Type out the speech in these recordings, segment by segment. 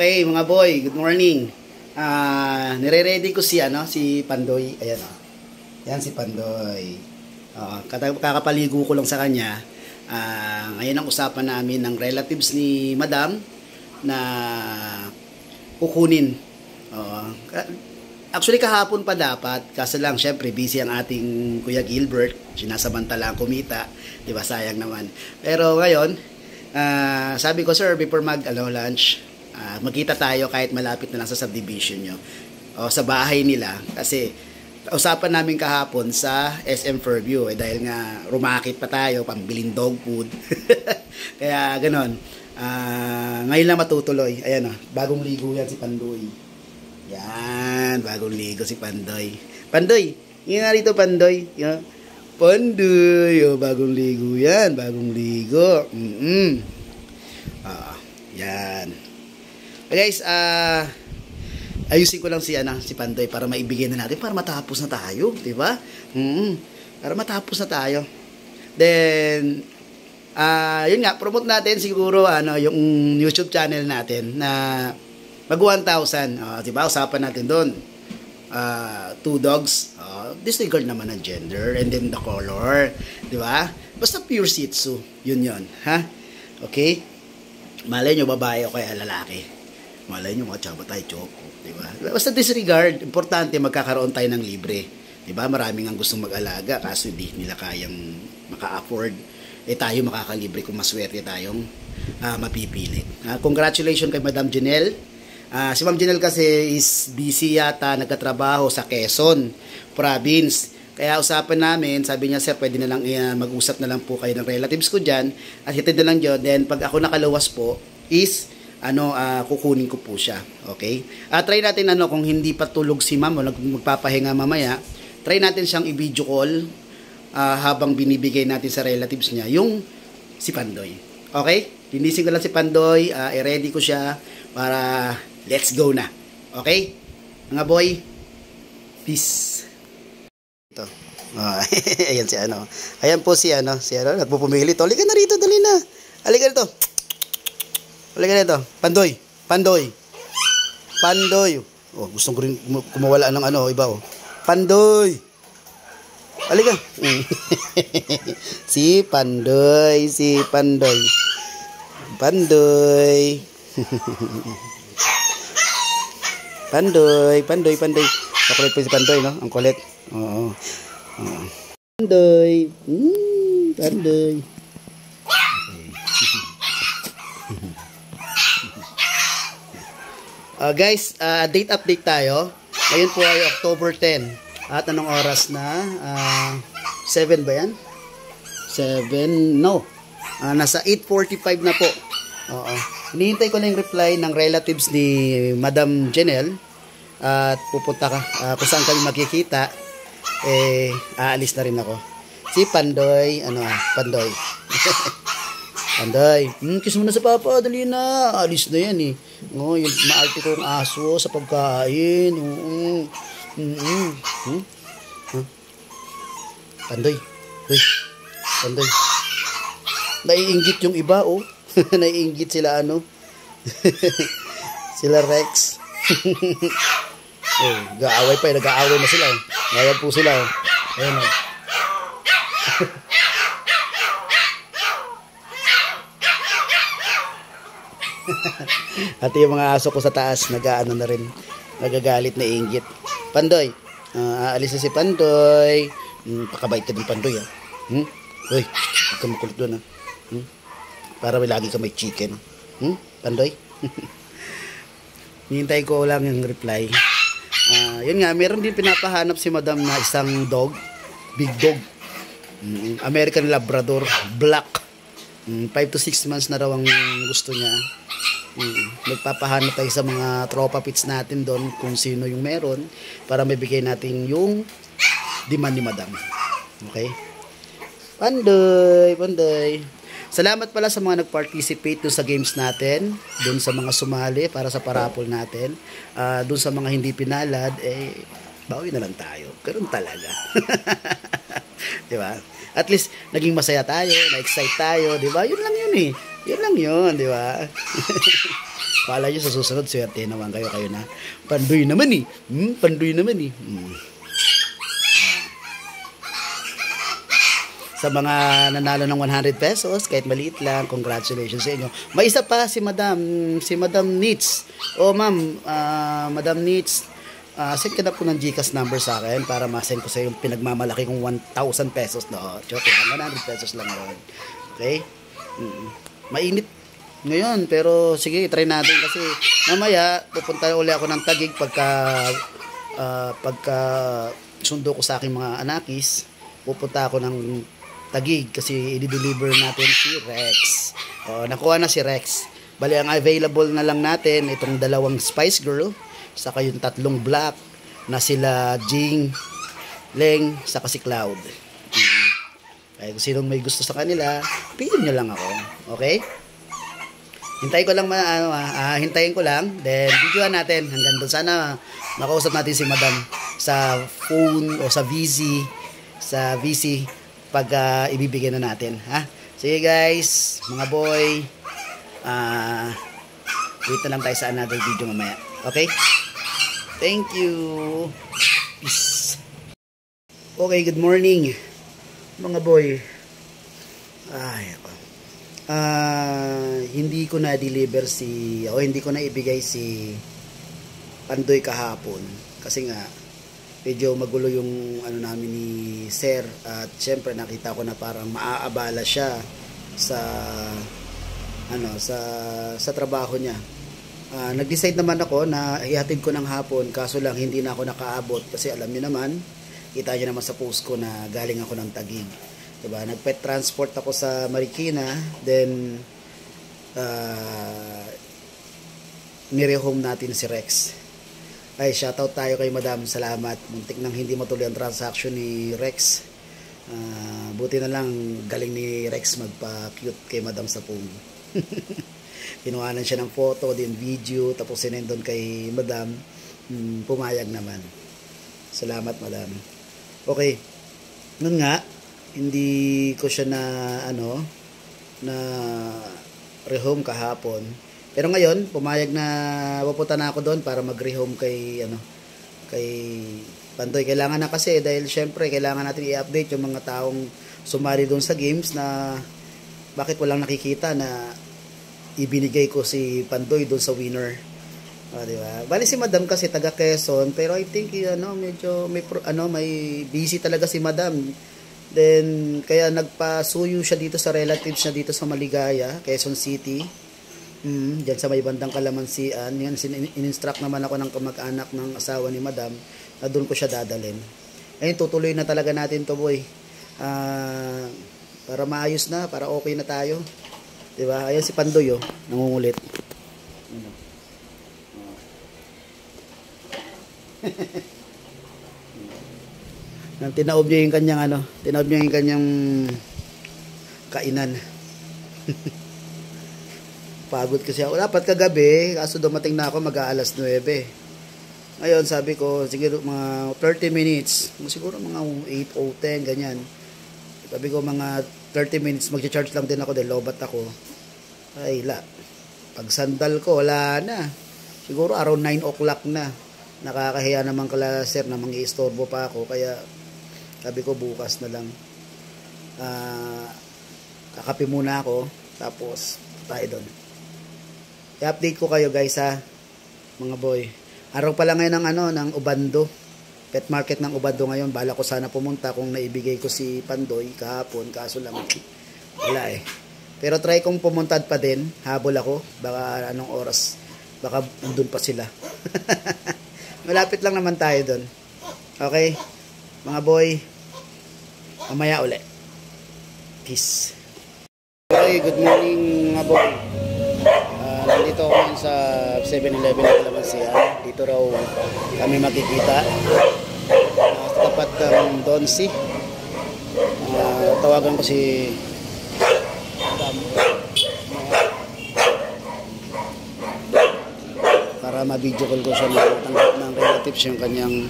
Okay, mga boy, good morning. Nire-ready ko si Pandoy. Ayan oh. Yan si Pandoy. Kakapaligo ko lang sa kanya. Ngayon ang usapan namin ng relatives ni Madam na kukunin. Actually kahapon pa dapat, kaso lang syempre busy ang ating Kuya Gilbert, sinasamantala ang kumita, 'di ba, sayang naman. Pero ngayon, sabi ko, sir, before lunch, magkita tayo kahit malapit na lang sa subdivision nyo o sa bahay nila, kasi usapan namin kahapon sa SM Fairview dahil nga rumakit pa tayo pambiling dog food. Kaya ganon, ngayon lang matutuloy. Ayan o, bagong ligo yan si Pandoy. Yan, bagong ligo si Pandoy. Pandoy, yun nga rito Pandoy. Pandoy, bagong ligo yan, bagong ligo. Yan. Guys, ayusin ko lang si Pandoy para maibigay na natin, para matapos na tayo, 'di ba? Para matapos na tayo. Then yun nga, promote natin siguro yung YouTube channel natin na mag 1,000, 'di ba? Usapan natin doon. 2 dogs, disregard naman ang gender and then the color, 'di ba? Basta pure Shih Tzu, yun, ha? Okay? Malay nyo babae o kaya lalaki. Malay nyo mga tsaba tayo, choco, diba? Basta disregard, importante magkakaroon tayo ng libre. Diba? Maraming ang gustong mag-alaga, kaso hindi nila kayang maka-afford. Tayo makakalibre kung maswerte tayong mapipili. Congratulations kay Madam Janelle. Si Ma'am Janelle kasi is busy yata, nagkatrabaho sa Quezon Province. Kaya usapan namin, sabi niya, sir, pwede na lang mag-usap na lang po kayo ng relatives ko dyan at hitid na lang dyan. Then pag ako nakaluwas po is kukunin ko po siya. Okay? Try natin kung hindi pa tulog si ma'am o magpapahinga mamaya, try natin siyang i-video call habang binibigay natin sa relatives niya yung si Pandoy. Okay? Linisin ko lang si Pandoy, i-ready ko siya para let's go na. Okay? Mga boy, peace. Ito. Ayan si Ayan po si nagpupumili to. Halika na rito, dali na. Halika rito. Halika na ito. Pandoy. Oh, gusto ko rin kumawala ng iba oh. Pandoy. Halika. Si Pandoy. Pandoy. Kakulit po si Pandoy, no? Ang kulit. Oo. Pandoy. Pandoy. Guys, date update tayo. Ngayon po ay October 10. At anong oras na? 7 ba yan? 7? No. Nasa 8:45 na po. Oo. Hinihintay ko na yung reply ng relatives ni Madam Janelle. At pupunta ka. Kung saan kami makikita, aalis na rin ako. Si Pandoy. Pandoy. Pandoy, kiss mo na sa papa, dali na. Alis na yan eh. Yung maarte kong aso sa pagkain. Pandoy. Uy, Pandoy. Naiinggit yung iba, oh. Naiinggit sila, sila Rex. Nag-aaway pa, nag-aaway na sila. Ngayon po sila, Ayan, At yung mga aso ko sa taas, na rin, nagagalit na inggit. Pandoy, aalis na si Pandoy. Pakabait ka din Pandoy, Uy, huwag ka makulit doon, Para may lagi ka may chicken. Pandoy. Hinihintay ko lang yung reply. Yun nga, meron din pinapahanap si Madam na isang dog, big dog, American Labrador, black. 5 to 6 months na raw ang gusto niya. Nagpapahanap tayo sa mga tropa pits natin doon kung sino yung meron para mabigay natin yung demand ni Madam. Okay? Pandoy. Salamat pala sa mga nag-participate doon sa games natin, doon sa mga sumali para sa parapol natin, doon sa mga hindi pinalad, bawi na lang tayo. Ganun talaga. Diba? At least, naging masaya tayo, na-excite tayo, diba? Yun lang yun eh. Yun lang yun, diba? Pala nyo sa susunod, swerte naman kayo na. Pandoy naman eh. Pandoy naman eh. Sa mga nanalo ng 100 pesos, kahit maliit lang, congratulations sa inyo. May isa pa si Madam Nitz. Oh ma'am, Madam Nitz, send ka na po ng GCash number sa akin para ma-send ko sa yung pinagmamalaki kong 1,000 pesos. No, joke lang, 100 pesos lang yun. Okay? Mainit ngayon, pero sige, try natin kasi mamaya pupunta ulit ako ng Taguig pagka sundo ko sa aking mga anakis, pupunta ako ng Taguig kasi i-deliver natin si Rex. Nakuha na si Rex. Bali, ang available na lang natin itong dalawang Spice Girl saka yung tatlong black na sila Jing, Leng, saka si Cloud. Kaya kung sinong may gusto sa kanila, piliin nyo lang ako. Okay? Hintayin ko lang, then videoan natin hanggang doon. Sana makausap natin si Madam sa phone o sa VC pag ibibigay na natin. Ha? Sige guys, mga boy, wait na lang tayo sa another video mamaya. Okay? Thank you. Peace. Okay, good morning mga boy. Hindi ko na deliver hindi ko na ibigay si Pandoy kahapon kasi nga medyo magulo yung namin ni Sir, at syempre nakita ko na parang maaabala siya sa sa trabaho niya. Nag-decide naman ako na ihatid ko ng hapon, kaso lang hindi na ako nakaabot kasi alam niyo naman, kita niyo naman sa post ko na galing ako ng Taguig. Diba? Nag-pet transport ako sa Marikina, then nirehome natin si Rex. Ay, shoutout tayo kay Madam, salamat. Muntik nang hindi matuloy ang transaction ni Rex. Buti na lang galing ni Rex magpa-cute kay Madam sa phone. Kinuhanan siya ng photo, din video, tapos sinendon kay Madam. Pumayag naman. Salamat Madam. Okay. Nun nga, hindi ko siya na rehome kahapon. Pero ngayon, pumayag na pupunta na ako doon para mag-rehome kay Pandoy. Kailangan na kasi dahil syempre kailangan natin i-update yung mga taong sumali doon sa games na bakit walang nakikita na ibinigay ko si Pandoy doon sa winner. Diba? Bali si Madam kasi taga Quezon, pero I think medyo may busy talaga si Madam. Then kaya nagpasuyo siya dito sa relatives niya dito sa Maligaya, Quezon City. Diyan sa may bandang Kalamansian. Yan, in-instruct naman ako ng kamag-anak ng asawa ni Madam na doon ko siya dadalhin. Ngayon, tutuloy na talaga natin to boy. Para maayos na, para okay na tayo. Diba? Ayan si Pandoy, nangungulit. Tinaob niya yung kanyang kainan. Pagod kasi ako. Dapat kagabi, kaso dumating na ako mag-aalas 9. Ngayon, sabi ko, siguro mga 30 minutes, siguro mga 8 o 10, ganyan. Sabi ko, mga 30 minutes, mag-charge lang din ako dahil lobat ako. Ay, pag sandal ko, wala na. Siguro around 9 o'clock na. Nakakahiya naman kala Sir na mang-i-istorbo pa ako. Kaya, sabi ko, bukas na lang. Kakape muna ako, tapos tayo doon. I-update ko kayo guys ha, mga boy. Araw pa lang ngayon ng Ubando. Pet market ng Ubando ngayon. Bala ko sana pumunta kung naibigay ko si Pandoy kahapon. Kaso lang, wala eh. Pero try kong pumuntad pa din. Habol ako. Baka anong oras. Baka nandun pa sila. Malapit lang naman tayo doon. Okay? Mga boy. Mamaya ulit. Peace. Okay, good morning mga boy. Nandito ako ngayon sa 7-Eleven na Kalamansian. Dito raw kami makikita. Sa tapat ng Donsi. Tawagan ko si para ma-video call ko siya na tanggap ng relatives yung kanyang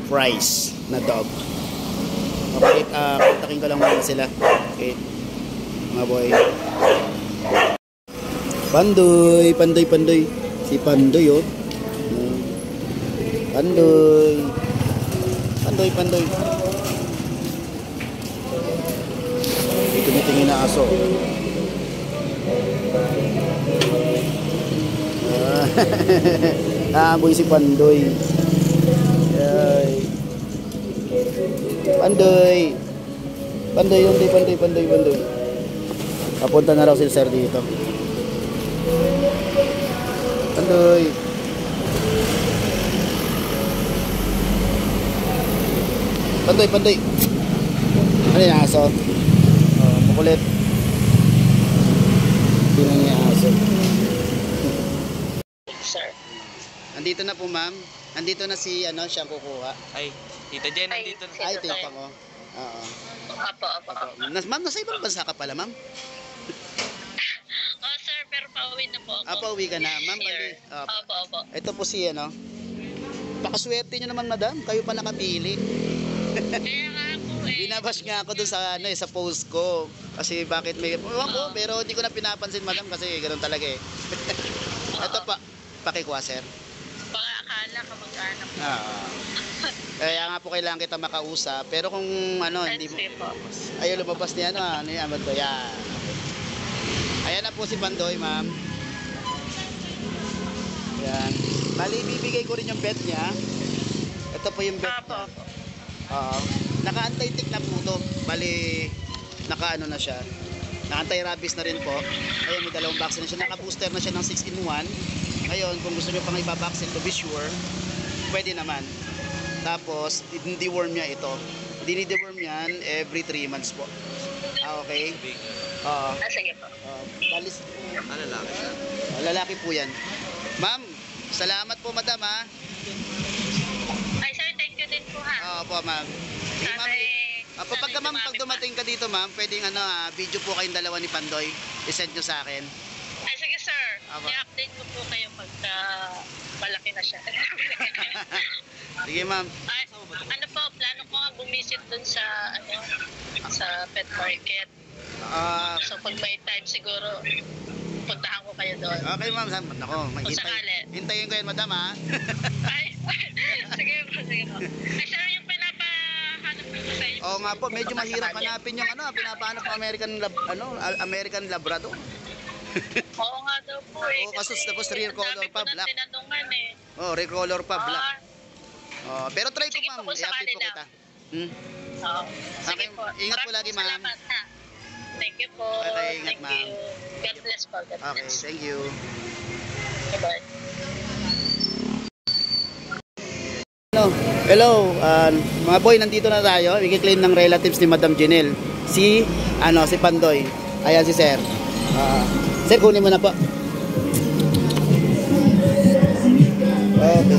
prize na dog. Okay, kontakin ko lang muna sila. Okay, mga boy. Pandoy, Pandoy, Pandoy. Si Pandoy, oh. Pandoy. Pandoy, Pandoy. Ito tumitingin na aso. Amoy si Pandoy. Ay. Pandoy. Pandoy, Pandoy, Pandoy, Pandoy. Papunta na raw si Sir dito. Pandoy. Pandoy, Pandoy. Ano yung aso? Oh, makulit. Tingnan niya yung aso. Sir. Andito na po, ma'am. Andito na si siyang kukuha. Ay, Tita Jen, nandito na. Ay, tipang ko. Oo. Apo. Ma'am, nasa ibang bansa ka pala, ma'am? Oh, sir, pero pauwi na po ako. Pauwi ka na, ma'am. Here. Opo. Ito po si pakaswerte nyo naman, madam. Kayo pa nakapili. Kaya nga po eh. Binabash nga ako doon sa sa post ko. Kasi bakit may ako, pero hindi ko na pinapansin, madam, kasi ganoon talaga eh. Ito pa, pakikuha, sir. Baka akala ka mag-anak. Kaya nga po kailangan kita makausap. Pero kung hindi mo ayaw lumabas niya, ano yung amad ko, yan. Ayan na po si Pandoy, ma'am. Yan. Bali, bibigay ko rin yung bet niya. Ito po yung bet niya. Naka-anti-tick na po ito. Bali, naka-ano na siya. Naka-anti-rabies na rin po. Ayun, may dalawang vaccine na siya. Naka-booster na siya ng 6-in-1. Ngayon, kung gusto nyo pang ipa-vaccine to be sure, pwede naman. Tapos, hindi-worm niya ito. Dinideworm yan every 3 months po. Okay? Sige po. Balis po. Lalaki siya. Lalaki po yan. Ma'am, salamat po, madam, ha? Ay, sir, thank you din po, ha? Opo, ma'am. Ma'am, pag dumating ka dito, ma'am, pwedeng video po kayong dalawa ni Pandoy. I-send nyo sa akin. Ay, sige, sir. Opo. I-update ko po kayo pagka malaki na siya. Sige, ma'am. Ay, ano po, plano ko nga bumisit dun sa, sa pet market. So, pag may time siguro, puntahan ko kayo doon. Okay, ma'am. Nako, Kung sakali. hintayin ko yan, madam, ha? Ay, sige po. Ay, sir, yung pinapahanap ko sa inyo. Oo nga po, medyo mahirap hanapin yung pinapahanap ng American Labrador. Oo nga daw po eh. Oo, kasus tapos rear color pa, black. Tinanungan eh. Oh, rear color pa, black. Pero try ko, Sige ma'am. po, kung sakali I-update ko kita. Oo. Sige Okay, po. ingat po lagi, ma'am. Salamat, ha. Thank you po. Okay, ingat, Thank ma'am. you. God bless po. God Okay, bless. thank you. Bye-bye. Hello, mga boy, nandito na tayo. I-claim ng relatives ni Madam Janelle. Si Pandoy. Ayan si Sir. Sir, kunin mo na po. Okay.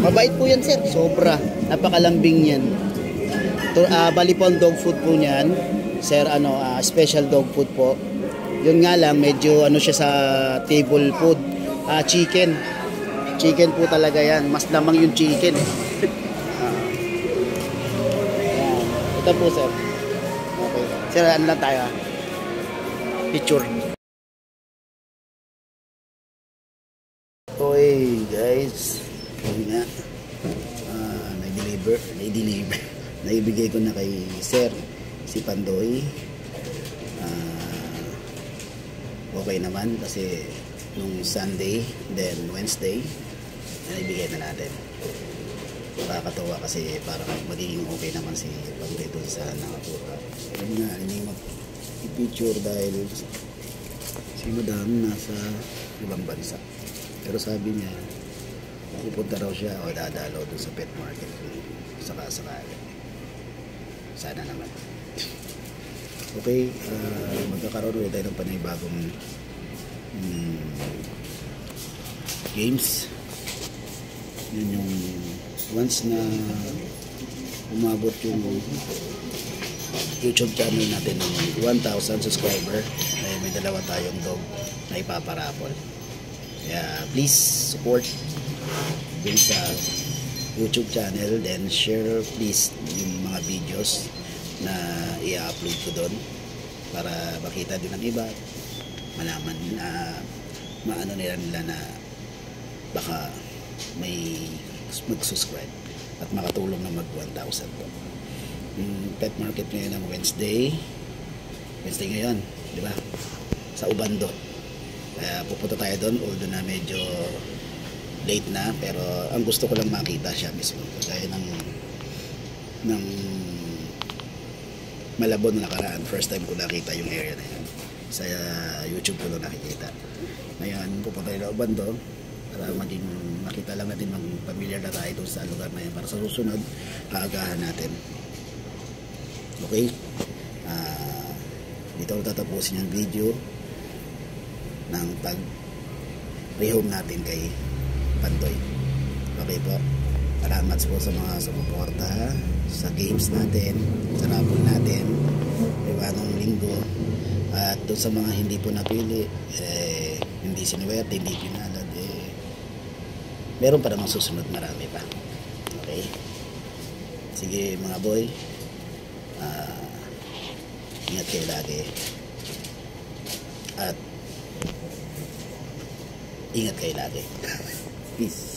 Mabait po yan, Sir. Sobra. Napakalambing yan. Bali po ang dog food po niyan. Sir, special dog food po. Yun nga lang, medyo siya sa table food. Chicken. Chicken po talaga yan. Mas lamang yung chicken eh. Ito po, sir. Okay. Sir, ano lang tayo? Picture. Okay, guys. Sabi nga. Nag-deliver. Naibigay ko na kay Sir si Pandoy. Okay naman kasi nung Sunday, then Wednesday, naibigay na natin. Nakakatawa kasi parang magiging okay naman si Pandoy doon sa nakakuha. Yun nga, hindi mag-picture dahil si Madam nasa ibang bansa. Pero sabi niya, pupunta raw siya o dadalaw doon sa pet market saka-sakali. Sana naman. Okay, magkakaroon ulit tayo ng panibagong games. Yun yung once na umabot yung YouTube channel natin ng 1,000 subscriber, ay may dalawa tayong dog na ipaparapol. Kaya please support dun sa YouTube channel, then share please yung mga videos na i-upload ko doon para makita din ng iba malaman maano nila na baka may mag-subscribe at makatulong na mag 1,000 to. Yung pet market ngayon ng Wednesday ngayon, di ba? Sa Ubando. Kaya pupunta tayo doon, although na medyo late na, pero ang gusto ko lang makita siya mismo. Kaya ng Malabon na nakaraan, first time ko nakita yung area na yan. Sa YouTube ko lang nakikita. Ngayon, pupunta tayo sa Ubando para maging makita lang natin, mag-familiar na tayo doon sa lugar na yan para sa susunod, haagahan natin. Okay? Dito ko tatapusin yung video ng pag-rehome natin kay Pandoy. Okay po. Salamat po sa mga sumuporta sa games natin, sa raffle natin, diba, nung linggo. At doon sa mga hindi po napili, hindi sinuwerte, hindi pinalad, meron pa namang susunod, marami pa. Okay? Sige mga boy, ingat kayo lagi. At ingat kayo lagi. Peace.